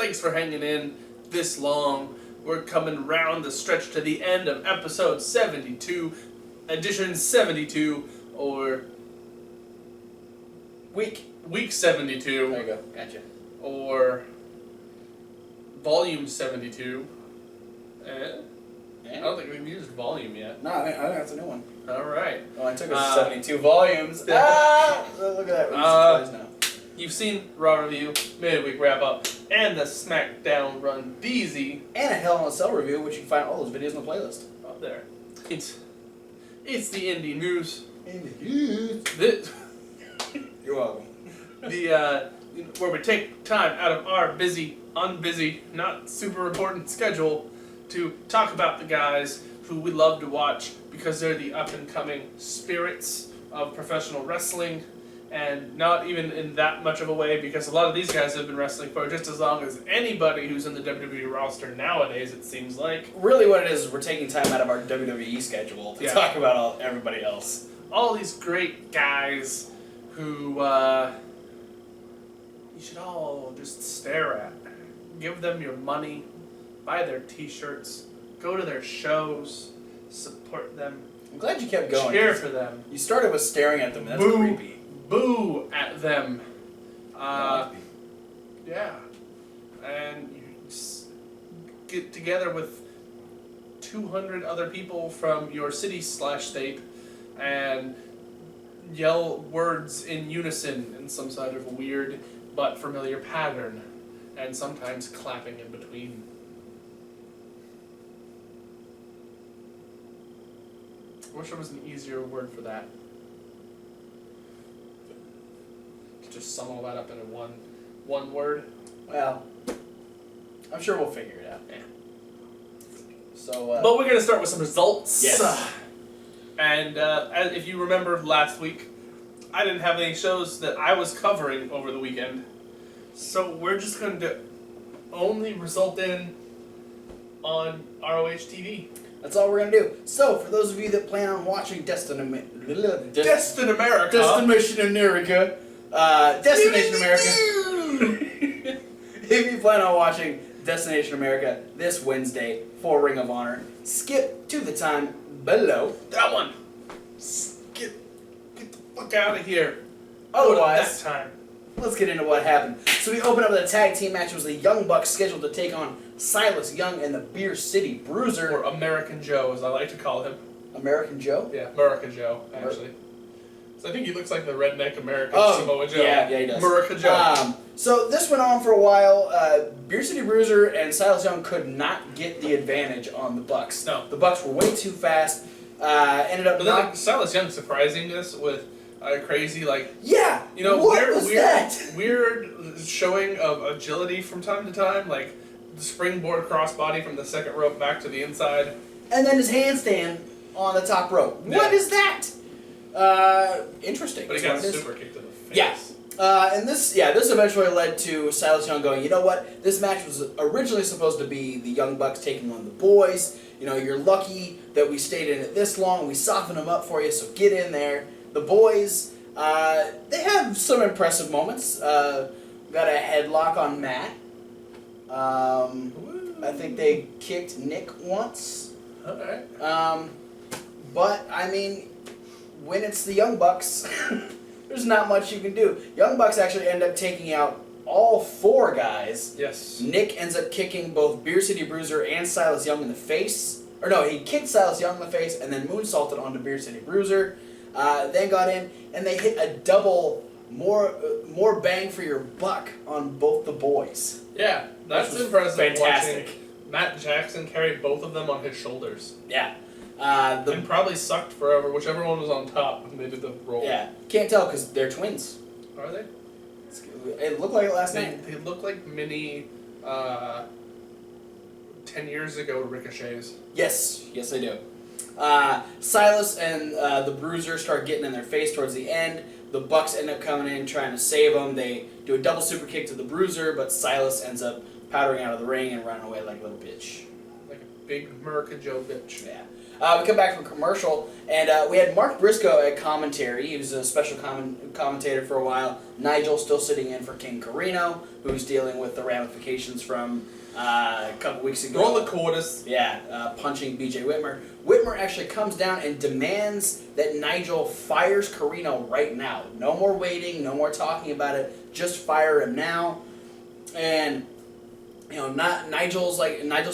Thanks for hanging in this long. We're coming round the stretch to the end of episode 72, edition 72, or week 72. There you go. Gotcha. Or volume 72. I don't think we've used volume yet. No, I think that's a new one. Alright. Oh, it took us 72 volumes. Look at that. We're now. You've seen Raw Review, Midweek Wrap-Up, and the SmackDown Run DZ. And a Hell in a Cell review, which you can find all those videos in the playlist. Up there. It's the indie news. You're welcome. Where we take time out of our busy, unbusy, not super important schedule to talk about the guys who we love to watch because they're the up-and-coming spirits of professional wrestling, and not even in that much of a way because a lot of these guys have been wrestling for just as long as anybody who's in the WWE roster nowadays, it seems like. Really what it is we're taking time out of our WWE schedule to talk about everybody else. All these great guys who you should all just stare at. Give them your money, buy their t-shirts, go to their shows, support them. I'm glad you kept going. Cheer for them. You started with staring at them. That's creepy. Boo at them. Yeah. And you just get together with 200 other people from your city/state and yell words in unison in some sort of weird but familiar pattern, and sometimes clapping in between. I wish there was an easier word for that. Just sum all that up into one word. Well, I'm sure we'll figure it out. Yeah. So, but we're gonna start with some results. Yes. And if you remember last week, I didn't have any shows that I was covering over the weekend, so we're just going to only result in on ROH TV. That's all we're going to do. So, for those of you that plan on watching Destination America. Destination America. If you plan on watching Destination America this Wednesday for Ring of Honor, skip to the time below. That one. Get the fuck out of here. Otherwise, that time. Let's get into what happened. So we open up with a tag team match. It was the Young Bucks scheduled to take on Silas Young and the Beer City Bruiser. Or American Joe, as I like to call him. American Joe? Yeah, America Joe, actually. So I think he looks like the redneck American Samoa Joe. Yeah, he does. America Joe. So this went on for a while. Beer City Bruiser and Silas Young could not get the advantage on the Bucks. No. The Bucks were way too fast. Ended up but Silas Young surprising us with a crazy, like... Yeah! You know, that? Weird showing of agility from time to time, like the springboard crossbody from the second rope back to the inside. And then his handstand on the top rope. Yeah. What is that? Interesting. But he got a super kick to the face. Yeah. And this eventually led to Silas Young going, you know what? This match was originally supposed to be the Young Bucks taking on the boys. You know, you're lucky that we stayed in it this long. We softened them up for you, so get in there. The boys, they have some impressive moments. Got a headlock on Matt. I think they kicked Nick once. Okay. But, I mean, when it's the Young Bucks, there's not much you can do. Young Bucks actually end up taking out all four guys. Yes. Nick ends up kicking both Beer City Bruiser and Silas Young in the face. Or no, he kicked Silas Young in the face and then moonsaulted onto Beer City Bruiser. Then got in and they hit a double more bang for your buck on both the boys. Yeah, that's impressive. Fantastic. Watching Matt Jackson carried both of them on his shoulders. Yeah. And probably sucked forever, whichever one was on top when they did the roll. Yeah. Can't tell because they're twins. Are they? It looked like it last night. They look like mini 10 years ago ricochets. Yes. Yes, they do. Silas and the Bruiser start getting in their face towards the end. The Bucks end up coming in trying to save them. They do a double super kick to the Bruiser, but Silas ends up powdering out of the ring and running away like a little bitch. Like a big America Joe bitch. Yeah. We come back from commercial, and we had Mark Briscoe at commentary. He was a special commentator for a while. Nigel still sitting in for King Carino, who's dealing with the ramifications from a couple weeks ago. Roll the quarters. Yeah, punching BJ Whitmer. Whitmer actually comes down and demands that Nigel fires Carino right now. No more waiting, no more talking about it. Just fire him now. And Nigel's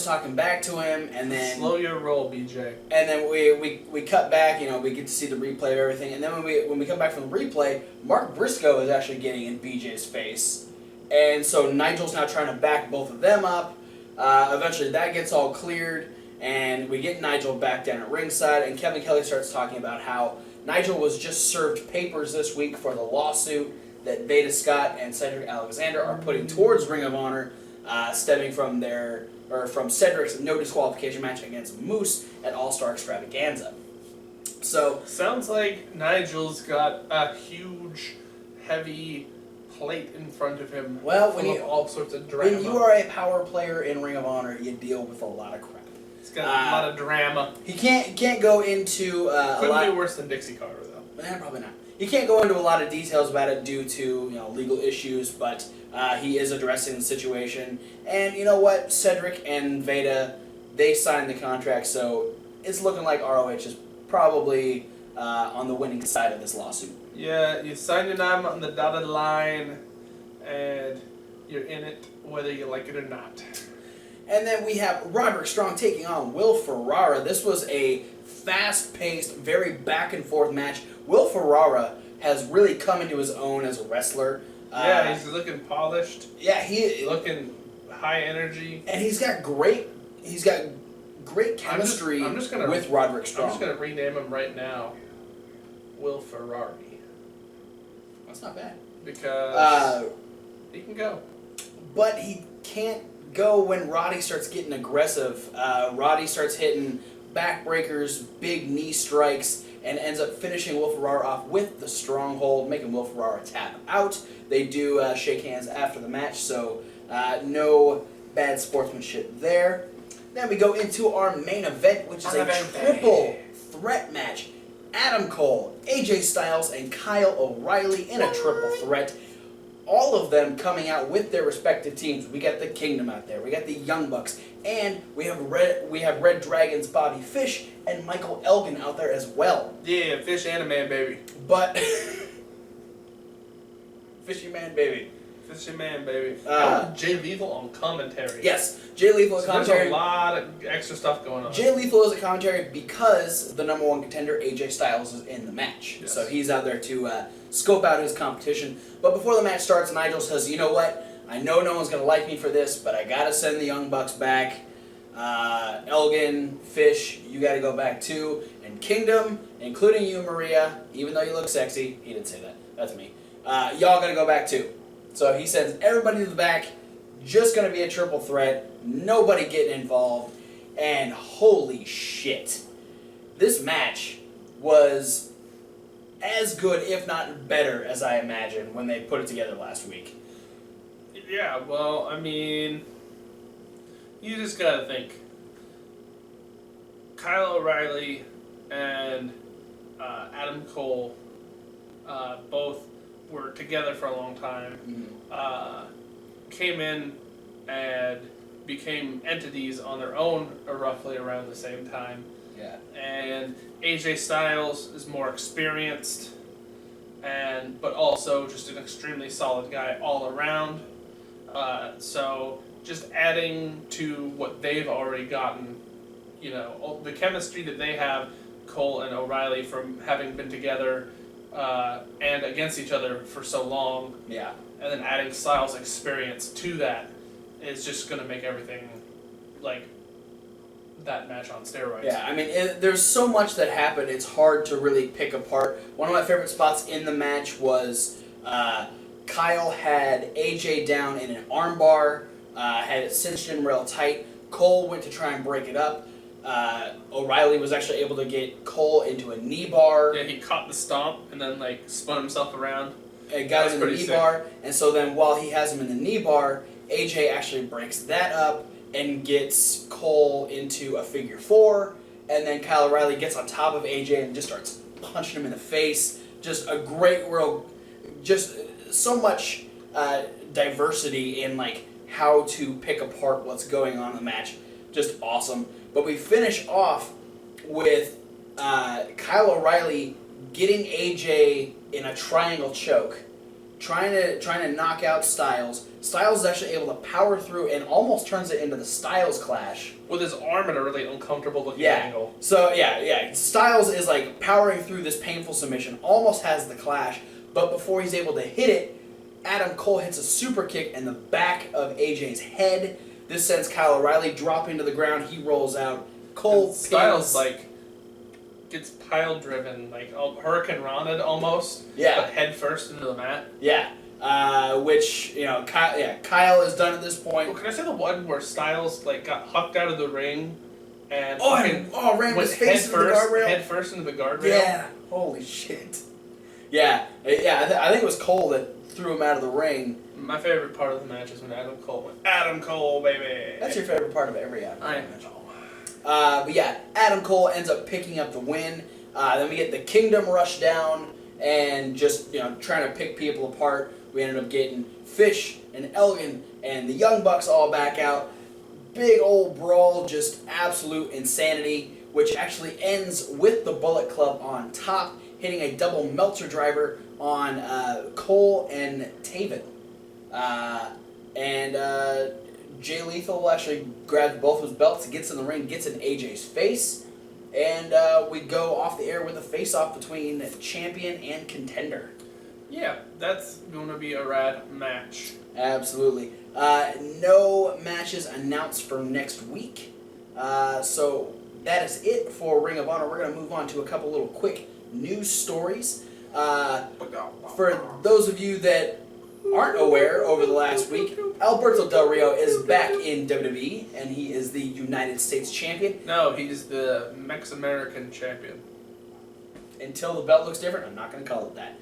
talking back to him, and then slow your roll, BJ. And then we cut back. We get to see the replay of everything. And then when we come back from the replay, Mark Briscoe is actually getting in BJ's face, and so Nigel's now trying to back both of them up. Eventually, that gets all cleared, and we get Nigel back down at ringside. And Kevin Kelly starts talking about how Nigel was just served papers this week for the lawsuit that Veda Scott and Cedric Alexander are putting towards Ring of Honor. Stemming from from Cedric's no disqualification match against Moose at All-Star Extravaganza. So sounds like Nigel's got a huge, heavy plate in front of him. Well, full of all sorts of drama. When you are a power player in Ring of Honor, you deal with a lot of crap. He's got a lot of drama. He can't go into Couldn't be worse than Dixie Carter though. Probably not. He can't go into a lot of details about it due to legal issues, but he is addressing the situation. And you know what? Cedric and Veda, they signed the contract, so it's looking like ROH is probably on the winning side of this lawsuit. Yeah, you signed your name on the dotted line, and you're in it whether you like it or not. And then we have Roderick Strong taking on Will Ferrara. This was a fast-paced, very back-and-forth match. Will Ferrara has really come into his own as a wrestler. Yeah, he's looking polished. Yeah, he looking high energy, and he's got great chemistry with Roderick Strong. I'm just gonna rename him right now, Will Ferrari. That's not bad because he can go, but he can't go when Roddy starts getting aggressive. Roddy starts hitting backbreakers, big knee strikes, and ends up finishing Will Ferrara off with the stronghold, making Will Ferrara tap out. They do shake hands after the match, so no bad sportsmanship there. Then we go into our main event, which is a triple threat match. Adam Cole, AJ Styles, and Kyle O'Reilly in a triple threat. All of them coming out with their respective teams. We got the Kingdom out there. We got the Young Bucks. And we have Red Dragon's Bobby Fish and Michael Elgin out there as well. Yeah, Fish and a man, baby. But Fishy Man, baby. Fishy Man, baby. Jay Lethal on commentary. Yes, Jay Lethal on commentary. There's a lot of extra stuff going on. Jay Lethal is a commentary because the number one contender, AJ Styles, is in the match. Yes. So he's out there to scope out his competition. But before the match starts, Nigel says, you know what? I know no one's going to like me for this, but I got to send the Young Bucks back. Elgin, Fish, you got to go back too. And Kingdom, including you, Maria, even though you look sexy. He didn't say that. That's me. Y'all got to go back too. So he sends everybody to the back. Just going to be a triple threat. Nobody getting involved. And holy shit. This match was as good, if not better, as I imagined when they put it together last week. Yeah, well, I mean, you just gotta think. Kyle O'Reilly and Adam Cole both were together for a long time. Mm-hmm. Came in and became entities on their own roughly around the same time. Yeah. And AJ Styles is more experienced, but also just an extremely solid guy all around. So just adding to what they've already gotten, the chemistry that they have, Cole and O'Reilly, from having been together and against each other for so long. Yeah. And then adding Styles' experience to that is just going to make everything like that match on steroids. Yeah, I mean, there's so much that happened, it's hard to really pick apart. One of my favorite spots in the match was Kyle had AJ down in an armbar, had it cinched in real tight. Cole went to try and break it up. O'Reilly was actually able to get Cole into a knee bar. Yeah, he caught the stomp and then spun himself around. And got him in the knee bar. And so then while he has him in the knee bar, AJ actually breaks that up and gets Cole into a figure four. and then Kyle O'Reilly gets on top of AJ and just starts punching him in the face. Just a great world, just so much diversity in like how to pick apart what's going on in the match. Just awesome. But we finish off with Kyle O'Reilly getting AJ in a triangle choke, trying to knock out Styles. Styles is actually able to power through and almost turns it into the Styles Clash. With his arm at a really uncomfortable looking angle. So, Styles is like powering through this painful submission, almost has the Clash, but before he's able to hit it, Adam Cole hits a super kick in the back of AJ's head. This sends Kyle O'Reilly dropping to the ground. He rolls out. Cole Styles, like, gets pile driven, like Hurricane Rana almost. Yeah. But head first into the mat. Yeah. Which, Kyle is done at this point. Well, can I say the one where Styles like got hucked out of the ring and ran his face into the guardrail? Head first into the guardrail? Yeah. Holy shit. Yeah. I think it was Cole that threw him out of the ring. My favorite part of the match is when Adam Cole went, Adam Cole, baby! That's your favorite part of every Adam Cole I match. know. But yeah, Adam Cole ends up picking up the win. Then we get the Kingdom rush down and just trying to pick people apart. We ended up getting Fish and Elgin and the Young Bucks all back out. Big old brawl, just absolute insanity, which actually ends with the Bullet Club on top, hitting a double Meltzer driver on Cole and Taven. Jay Lethal actually grabs both of his belts, gets in the ring, gets in AJ's face, and we go off the air with a face-off between champion and contender. Yeah, that's going to be a rad match. Absolutely. No matches announced for next week. So that is it for Ring of Honor. We're going to move on to a couple little quick news stories. For those of you that aren't aware, over the last week, Alberto Del Rio is back in WWE, and he is the United States champion. No, he's the Mex-American champion. Until the belt looks different, I'm not going to call it that.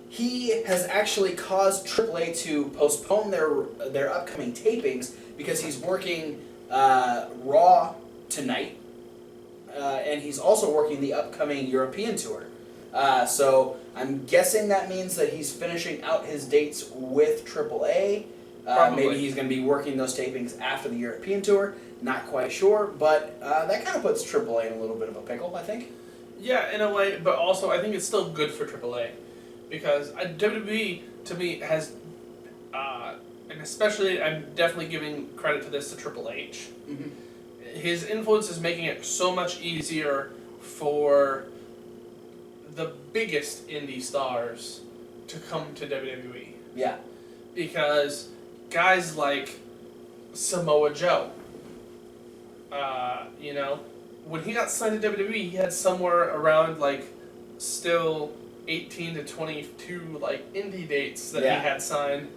He has actually caused AAA to postpone their upcoming tapings because he's working Raw tonight, and he's also working the upcoming European tour. So I'm guessing that means that he's finishing out his dates with AAA. Maybe he's going to be working those tapings after the European tour. Not quite sure, but that kind of puts AAA in a little bit of a pickle, I think. Yeah, in a way, but also I think it's still good for AAA. Because WWE, to me, has, and especially, I'm definitely giving credit to this to Triple H. Mm-hmm. His influence is making it so much easier for the biggest indie stars to come to WWE. Yeah. Because guys like Samoa Joe, when he got signed to WWE, he had somewhere around, still 18 to 22 indie dates that he had signed.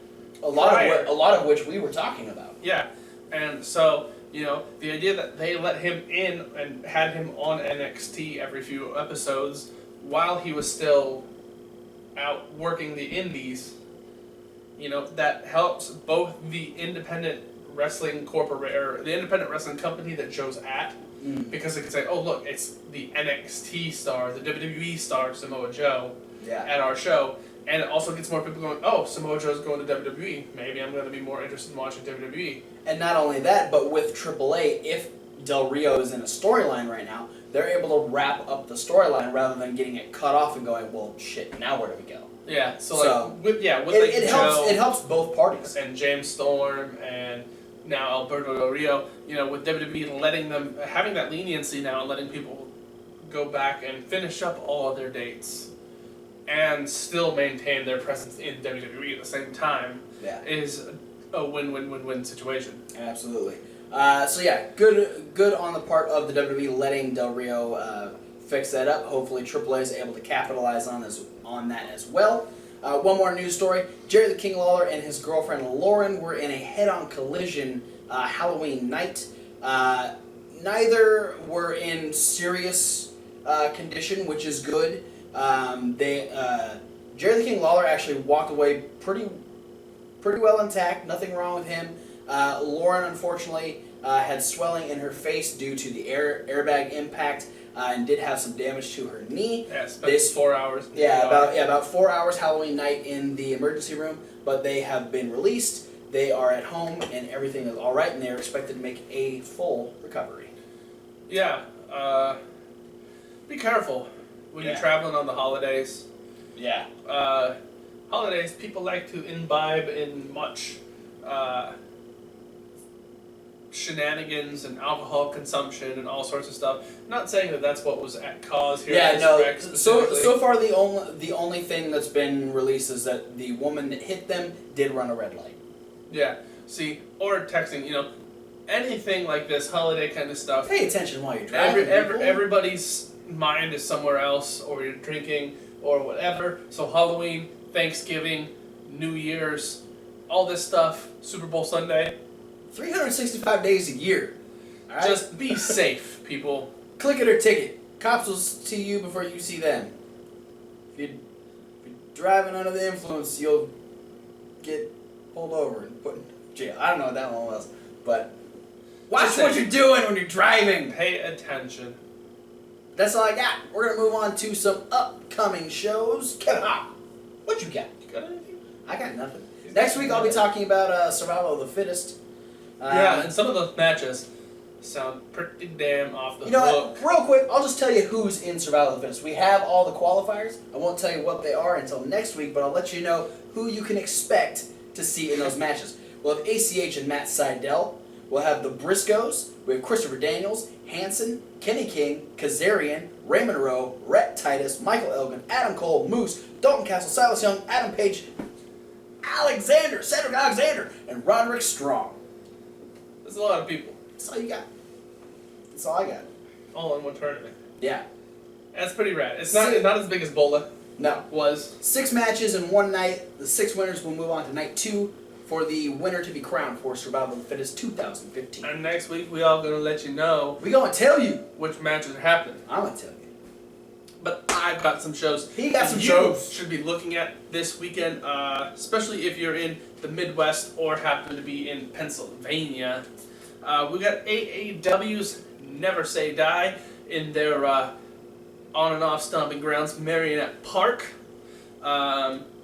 A lot of which we were talking about. Yeah, and so the idea that they let him in and had him on NXT every few episodes while he was still out working the indies, that helps both the independent wrestling the independent wrestling company that Joe's at. Because they can say, oh, look, it's the NXT star, the WWE star, Samoa Joe, at our show. And it also gets more people going, oh, Samoa Joe's going to WWE. Maybe I'm going to be more interested in watching WWE. And not only that, but with AAA, if Del Rio is in a storyline right now, they're able to wrap up the storyline rather than getting it cut off and going, well, shit, now where do we go? Yeah, it helps both parties. And James Storm and now Alberto Del Rio, with WWE letting them, having that leniency now and letting people go back and finish up all of their dates and still maintain their presence in WWE at the same time is a win-win-win-win situation. Absolutely. Good on the part of the WWE letting Del Rio fix that up. Hopefully AAA is able to capitalize on that as well. One more news story. Jerry the King Lawler and his girlfriend Lauren were in a head-on collision Halloween night. Neither were in serious condition, which is good. Jerry the King Lawler actually walked away pretty well intact. Nothing wrong with him. Lauren, unfortunately, had swelling in her face due to the airbag impact and did have some damage to her knee. Yeah, spent 4 hours. About 4 hours Halloween night in the emergency room, but they have been released. They are at home and everything is all right, and they are expected to make a full recovery. Yeah. Be careful when you're traveling on the holidays. Yeah. Holidays, people like to imbibe in much shenanigans and alcohol consumption and all sorts of stuff. Not saying that that's what was at cause here. Yeah, no. specifically. So far, the only thing that's been released is that the woman that hit them did run a red light. Yeah. See, or texting. Anything like this holiday kind of stuff. Pay attention while you're driving. Everybody's mind is somewhere else, or you're drinking, or whatever. So Halloween, Thanksgiving, New Year's, all this stuff, Super Bowl Sunday. 365 days a year. All right? Just be safe, people. Click it or ticket. Cops will see you before you see them. If you're driving under the influence, you'll get pulled over and put in jail. I don't know what that one was, but watch what you're doing when you're driving. Pay attention. That's all I got. We're gonna move on to some upcoming shows. Kevin, what you got? You got anything? I got nothing. Next week I'll be talking about Survival of the Fittest. Yeah, and some of those matches sound pretty damn off the You know hook. what? Real quick, I'll just tell you who's in Survival of the Fittest. We have all the qualifiers. I won't tell you what they are until next week, but I'll let you know who you can expect to see in those matches. We'll have ACH and Matt Seidel. We'll have the Briscoes. We have Christopher Daniels, Hanson, Kenny King, Kazarian, Raymond Rowe, Rhett Titus, Michael Elgin, Adam Cole, Moose, Dalton Castle, Silas Young, Adam Page, Cedric Alexander, and Roderick Strong. There's a lot of people. That's all you got. That's all I got. All in one tournament. Yeah. That's pretty rad. It's not as big as Bola No. was. 6 matches in one night. The 6 winners will move on to night 2 for the winner to be crowned for Survival of the Fittest 2015. And next week we all gonna let you know We gonna tell you. which matches are happening. I'm gonna tell you. But I've got some shows. He got some you shows. should be looking at this weekend, especially if you're in the Midwest or happen to be in Pennsylvania. We got AAW's Never Say Die in their on and off stomping grounds, Marionette Park.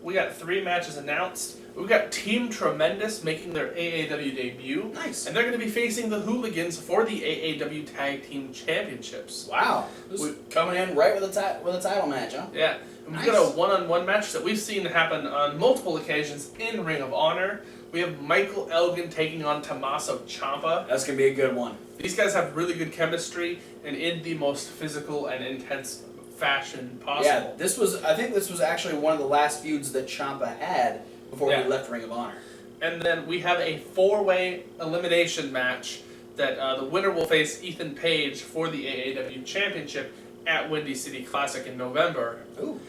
We got 3 matches announced. We've got Team Tremendous making their AAW debut. Nice. And they're going to be facing the Hooligans for the AAW Tag Team Championships. Wow. This is coming in right with a title match, huh? Yeah. And we've got a one-on-one match that we've seen happen on multiple occasions in Ring of Honor. We have Michael Elgin taking on Tommaso Ciampa. That's gonna be a good one. These guys have really good chemistry and in the most physical and intense fashion possible. Yeah, I think this was actually one of the last feuds that Ciampa had before he left Ring of Honor. And then we have a 4-way elimination match that the winner will face Ethan Page for the AAW Championship at Windy City Classic in November. Ooh.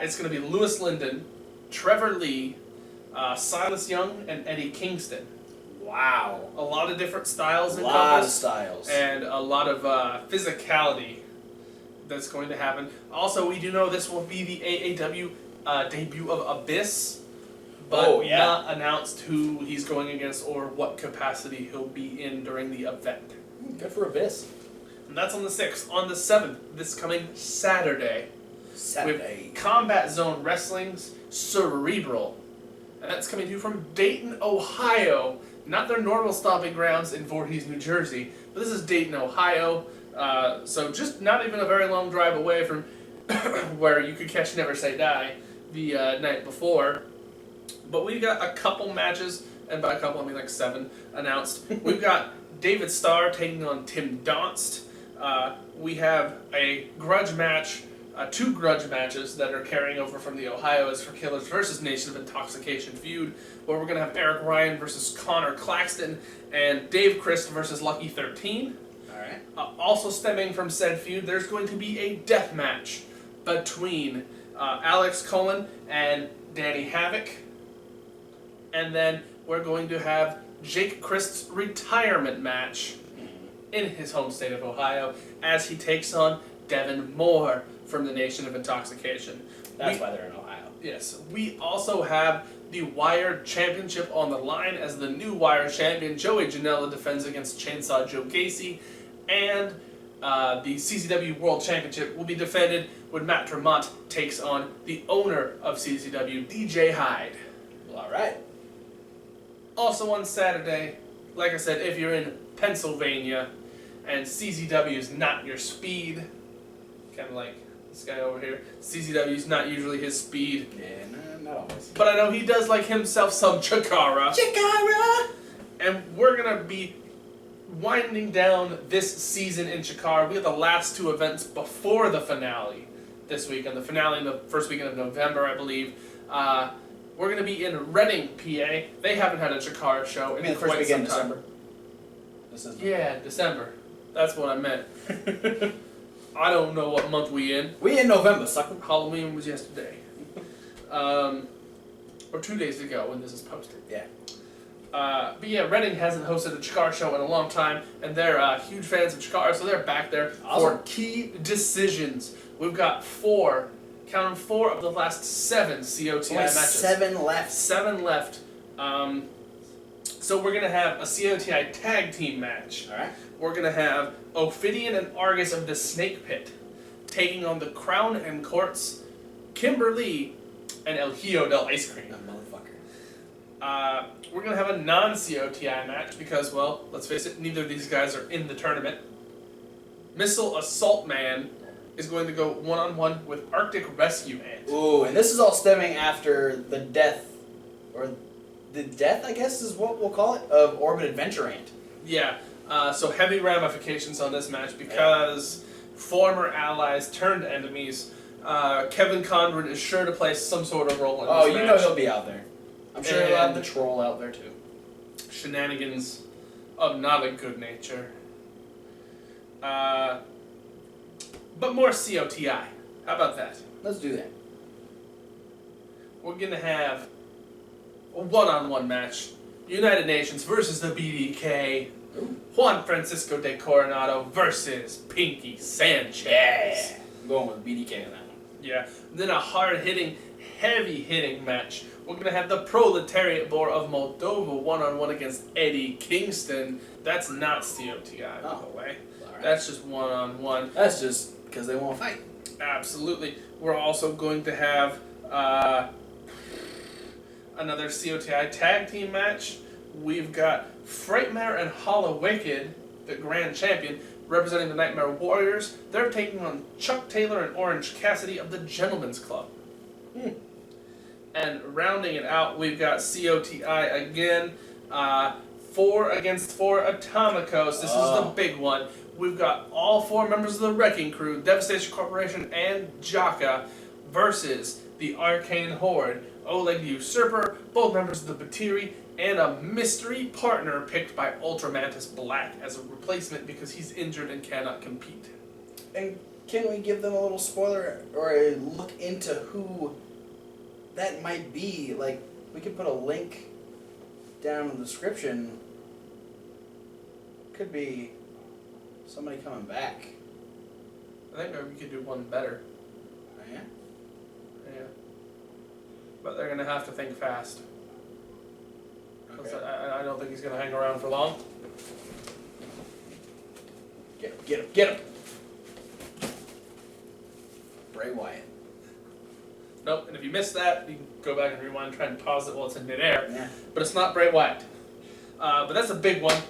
It's going to be Lewis Linden, Trevor Lee, Silas Young, and Eddie Kingston. Wow. A lot of different styles. A lot of styles. And a lot of physicality that's going to happen. Also, we do know this will be the AAW debut of Abyss. But not announced who he's going against or what capacity he'll be in during the event. Good for Abyss. And that's on the 6th. On the 7th, this coming Saturday. With Combat Zone Wrestling's Cerebral. And that's coming to you from Dayton, Ohio. Not their normal stomping grounds in Voorhees, New Jersey. But this is Dayton, Ohio. So just not even a very long drive away from where you could catch Never Say Die the night before. But we've got a couple matches, and by a couple I mean like 7, announced. We've got David Starr taking on Tim Donst. We have a grudge match, 2 grudge matches that are carrying over from the Ohio for Killers versus Nation of Intoxication feud, where we're going to have Eric Ryan versus Connor Claxton, and Dave Christ versus Lucky 13. Alright. Also stemming from said feud, there's going to be a death match between Alex Cohen and Danny Havoc. And then we're going to have Jake Christ's retirement match in his home state of Ohio as he takes on Devin Moore from the Nation of Intoxication. That's why they're in Ohio. Yes. We also have the Wired Championship on the line as the new Wired Champion Joey Janela defends against Chainsaw Joe Gacy, and the CZW World Championship will be defended when Matt Tremont takes on the owner of CZW, DJ Hyde. Well, all right. Also on Saturday, like I said, if you're in Pennsylvania and CZW is not your speed, kind of like this guy over here, CZW is not usually his speed. Yeah, not always. But I know he does like himself some Chikara. Chikara! And we're going to be winding down this season in Chikara. We have the last two events before the finale this weekend. The finale in the first weekend of November, I believe. We're going to be in Reading, PA. They haven't had a Chikara show in the first quite weekend some in time. December? Yeah, December. That's what I meant. I don't know what month we in. We in November, sucker. Halloween was yesterday. Or 2 days ago when this is posted. Yeah. But yeah, Reading hasn't hosted a Chikara show in a long time, and they're huge fans of Chikara, so they're back there Awesome. for key decisions. We've got four of the last 7 COTI matches. 7 left. 7 left. So we're going to have a COTI tag team match. All right. We're going to have Ophidian and Argus of the Snake Pit taking on the Crown and Courts, Kimberly, and El Hijo del Ice Cream. That motherfucker. We're going to have a non-COTI match because, well, let's face it, neither of these guys are in the tournament. Missile Assault Man is going to go one-on-one with Arctic Rescue Ant. Ooh, and this is all stemming after the death, I guess is what we'll call it, of Orbit Adventure Ant. Yeah, so heavy ramifications on this match because former allies turned enemies. Kevin Conrad is sure to play some sort of role in this match. Oh, you know he'll be out there. I'm sure he'll have the troll out there too. Shenanigans of not a good nature. But more COTI. How about that? Let's do that. We're going to have a one-on-one match. United Nations versus the BDK. Ooh. Juan Francisco de Coronado versus Pinky Sanchez. Yeah. I'm going with BDK on that one. Yeah. Then a hard-hitting, heavy-hitting match. We're going to have the Proletariat Boar of Moldova one-on-one against Eddie Kingston. That's not COTI, by the way. Right. That's just one-on-one. That's just because they won't fight. Absolutely. We're also going to have another COTI tag team match. We've got Frightmare and Hollow Wicked, the Grand Champion, representing the Nightmare Warriors. They're taking on Chuck Taylor and Orange Cassidy of the Gentleman's Club. And rounding it out, we've got COTI again. 4 against 4 Atomicos. This is the big one. We've got all 4 members of the Wrecking Crew, Devastation Corporation, and Jaka versus the Arcane Horde, OLEG the Usurper, both members of the Batiri, and a mystery partner picked by Ultramantis Black as a replacement because he's injured and cannot compete. And can we give them a little spoiler or a look into who that might be? Like, we could put a link down in the description. Could be somebody coming back. I think maybe we could do one better. Oh, yeah? Yeah. But they're going to have to think fast. Okay. I don't think he's going to hang around for long. Get him, get him, get him! Bray Wyatt. Nope, and if you missed that, you can go back and rewind and try and pause it while it's in midair. Yeah. But it's not Bray Wyatt. But that's a big one.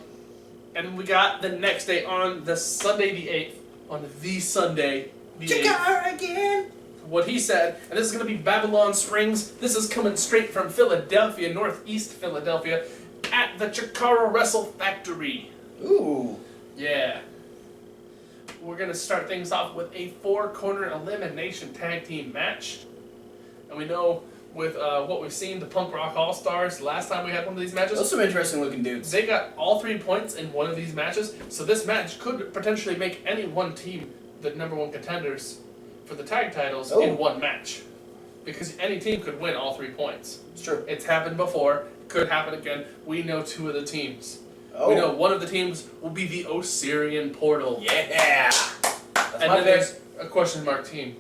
And we got the next day on the Sunday the 8th. On the Sunday the 8th. Chikara again! What he said, and this is going to be Babylon Springs. This is coming straight from Philadelphia, northeast Philadelphia, at the Chikara Wrestle Factory. Ooh. Yeah. We're going to start things off with a 4-corner elimination tag team match. And we know with what we've seen, the Punk Rock All-Stars, last time we had one of these matches, Those are some interesting looking dudes. they got all 3 points in one of these matches. So this match could potentially make any one team the #1 contenders for the tag titles in one match. Because any team could win all 3 points. It's true. It's happened before. Could happen again. We know 2 of the teams. Oh. We know one of the teams will be the Osirian Portal. Yeah! That's And my then pick. there's a question mark team.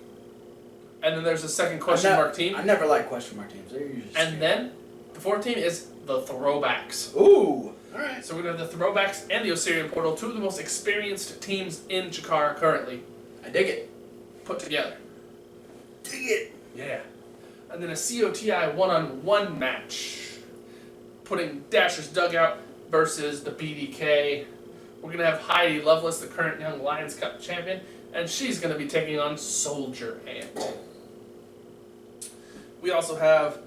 And then there's a second question mark team. I never like question mark teams. They're usually and then the fourth team is the Throwbacks. Ooh! Alright. So we're going to have the Throwbacks and the Osirian Portal, two of the most experienced teams in Chikara currently. I dig it. Put together. Dig it! Yeah. And then a COTI one-on-one match. Putting Dasher's Dugout versus the BDK. We're going to have Heidi Lovelace, the current Young Lions Cup champion, and she's going to be taking on Soldier Ant. We also have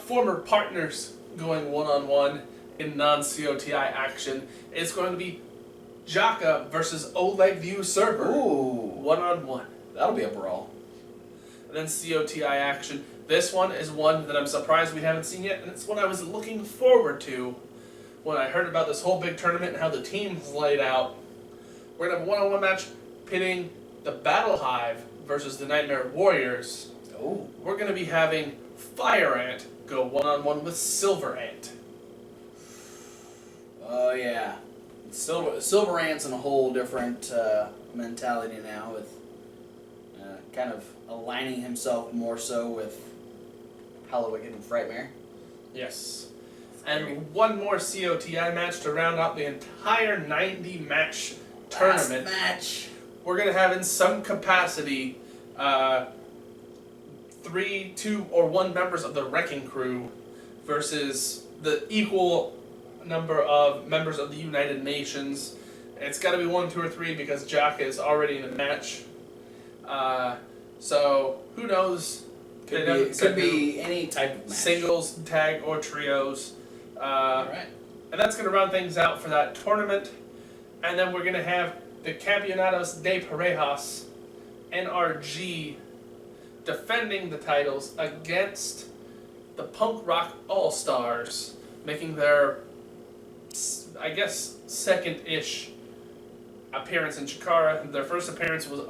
former partners going one-on-one in non-COTI action. It's going to be Jaka versus OLEG the Usurper. Ooh. One-on-one. That'll be a brawl. And then COTI action. This one is one that I'm surprised we haven't seen yet, and it's one I was looking forward to when I heard about this whole big tournament and how the team's laid out. We're going to have a one-on-one match pitting the Battle Hive versus the Nightmare Warriors. Oh. We're going to be having Fire Ant go one-on-one with Silver Ant. Oh, yeah. Silver Ant's in a whole different mentality now with kind of aligning himself more so with Hallowicked and Frightmare. Yes. And one more COTI match to round out the entire 90-match tournament. Last match. We're going to have in some capacity 3, 2, or 1 members of the Wrecking Crew versus the equal number of members of the United Nations. It's got to be 1, 2, or 3 because Jaka is already in the match. So who knows? Could be any type of match. Singles, tag, or trios. Alright. And that's going to round things out for that tournament. And then we're going to have the Campeonatos de Parejas, NRG, defending the titles against the Punk Rock All-Stars, making their, I guess, second-ish appearance in Chikara. Their first appearance was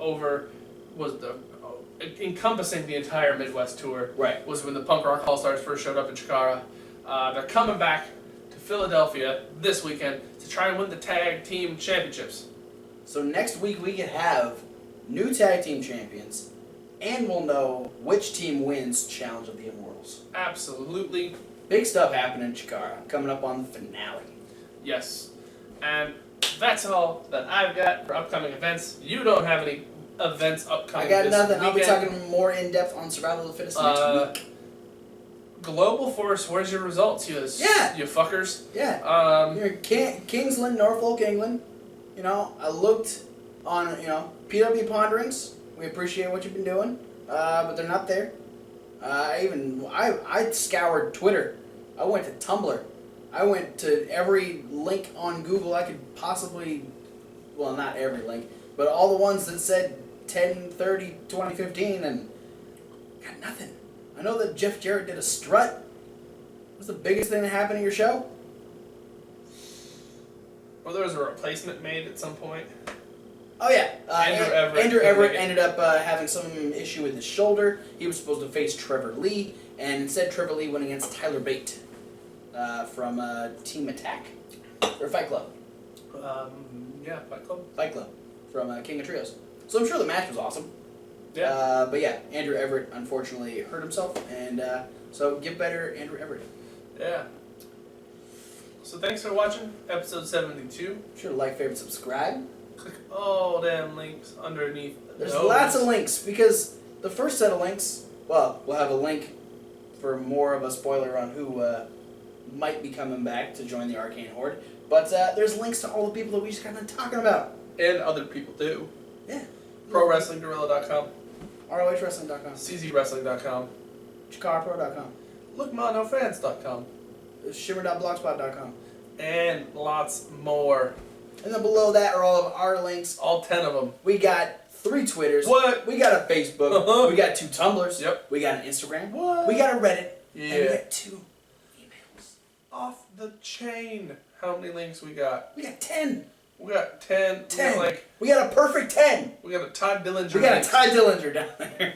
encompassing the entire Midwest tour. Right. Was when the Punk Rock All-Stars first showed up in Chikara. They're coming back to Philadelphia this weekend to try and win the tag team championships. So next week we could have new tag team champions, and we'll know which team wins Challenge of the Immortals. Absolutely. Big stuff happening in Chikara, coming up on the finale. Yes. And that's all that I've got for upcoming events. You don't have any events upcoming I got this nothing. I'll be weekend. talking more in depth on Survival of the Fittest next week. Global Force, where's your results, you fuckers? Yeah. Here in Kingsland, Norfolk, England. You know, I looked on, PW Ponderings. We appreciate what you've been doing, but they're not there. I scoured Twitter. I went to Tumblr. I went to every link on Google I could possibly, well, not every link, but all the ones that said 10/30/2015, and got nothing. I know that Jeff Jarrett did a strut. What's the biggest thing that happened at your show? Well, there was a replacement made at some point. Oh yeah, Andrew Everett it. ended up having some issue with his shoulder. He was supposed to face Trevor Lee, and instead Trevor Lee went against Tyler Bate from Team Attack or Fight Club. Yeah, Fight Club. Fight Club from King of Trios. So I'm sure the match was awesome. Yeah. But yeah, Andrew Everett unfortunately hurt himself, and so get better, Andrew Everett. Yeah. So thanks for watching episode 72. Be sure to like, favorite, subscribe. Click all damn links underneath. There's lots of links because the first set of links, well, we'll have a link for more of a spoiler on who might be coming back to join the Archane Horde. But there's links to all the people that we just got done talking about. And other people too. Yeah. ProWrestlingGorilla.com. ROHWrestling.com. CZWrestling.com. ChikaraPro.com. LookMonoFans.com. Shimmer.blogspot.com. And lots more. And then below that are all of our links. All 10 of them. We got 3 Twitters. What? We got a Facebook. We got 2 Tumblrs. Yep. We got an Instagram. What? We got a Reddit. Yeah. And we got 2 emails. Off the chain. How many links we got? We got 10. We got 10. 10. We got a perfect 10. We got a Todd Dillinger. We got link. a Ty Dillinger down there.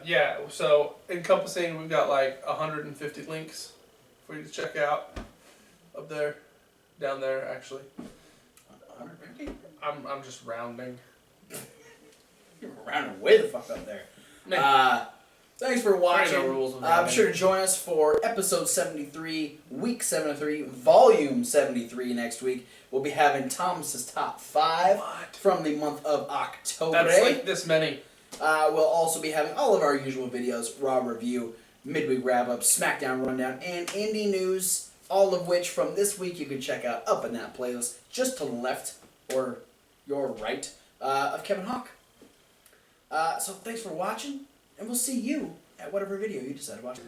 Yeah, so encompassing, we've got like 150 links for you to check out. Up there. Down there, actually. 150? I'm just rounding. You're rounding way the fuck up there. Thanks for watching. No rules Be sure to join us for episode 73, week 73, volume 73 next week. We'll be having Thomas's top 5 from the month of October. That's like this many. We'll also be having all of our usual videos, Raw Review, Midweek Wrap-Up, SmackDown Rundown, and Indie News, all of which from this week you can check out up in that playlist just to the left, or your right, of Kevin Hawk. So thanks for watching, and we'll see you at whatever video you decide to watch.